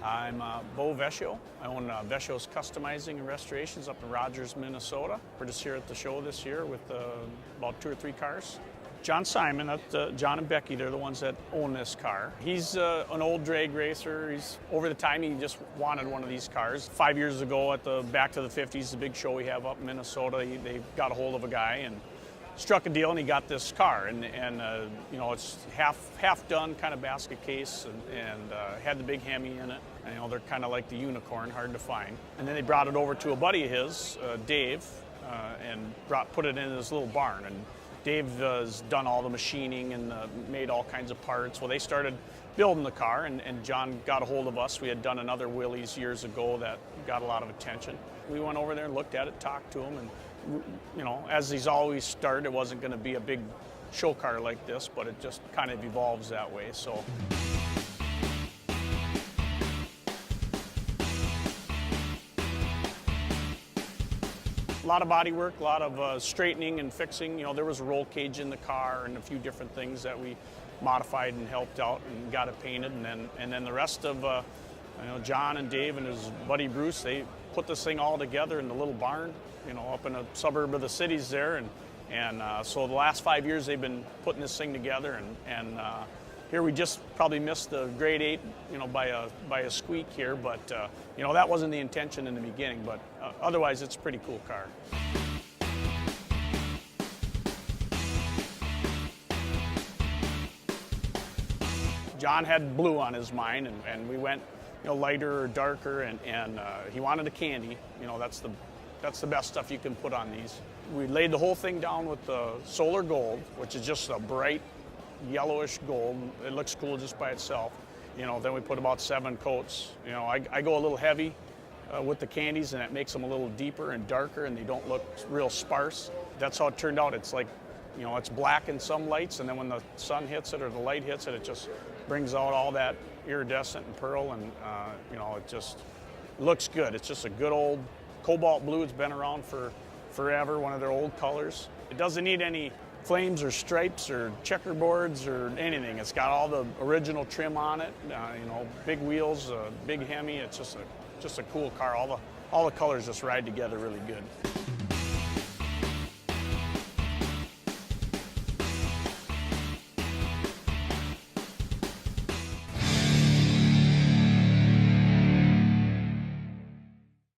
I'm Bo Vescio. I own Vescio's Customizing and Restorations up in Rogers, Minnesota. We're just here at the show this year with about 2 or 3 cars. John Simon, John and Becky, they're the ones that own this car. He's an old drag racer. He's over the time he just wanted one of these cars. 5 years ago at the Back to the 50s, the big show we have up in Minnesota, they got a hold of a guy and struck a deal, and he got this car. And you know, it's half done, kind of basket case, and had the big Hemi in it. And, you know, they're kind of like the unicorn, hard to find. And then they brought it over to a buddy of his, Dave, and put it in his little barn. And Dave has done all the machining and made all kinds of parts. Well, they started building the car, and John got a hold of us. We had done another Willys years ago that got a lot of attention. We went over there and looked at it, talked to him, and you know, as he's always started, it wasn't going to be a big show car like this, but it just kind of evolves that way. So. A lot of body work, a lot of straightening and fixing. You know, there was a roll cage in the car and a few different things that we modified and helped out and got it painted. And then the rest of, you know, John and Dave and his buddy Bruce, they put this thing all together in the little barn, you know, up in a suburb of the cities there. And so the last 5 years they've been putting this thing together. And here we just probably missed the grade 8, you know, by a squeak here. But, you know, that wasn't the intention in the beginning. But otherwise, it's a pretty cool car. John had blue on his mind, and we went, you know, lighter or darker, and he wanted a candy. You know, that's the best stuff you can put on these. We laid the whole thing down with the Solar Gold, which is just a bright yellowish gold. It looks cool just by itself. You know, then we put about 7 coats. You know, I go a little heavy with the candies, and it makes them a little deeper and darker, and they don't look real sparse. That's how it turned out. It's like, you know, it's black in some lights, and then when the sun hits it or the light hits it, it just brings out all that iridescent and pearl, and you know, it just looks good. It's just a good old cobalt blue. It's been around for forever, one of their old colors. It doesn't need any flames or stripes or checkerboards or anything. It's got all the original trim on it, you know, big wheels, big Hemi. It's just a cool car. All the colors just ride together really good.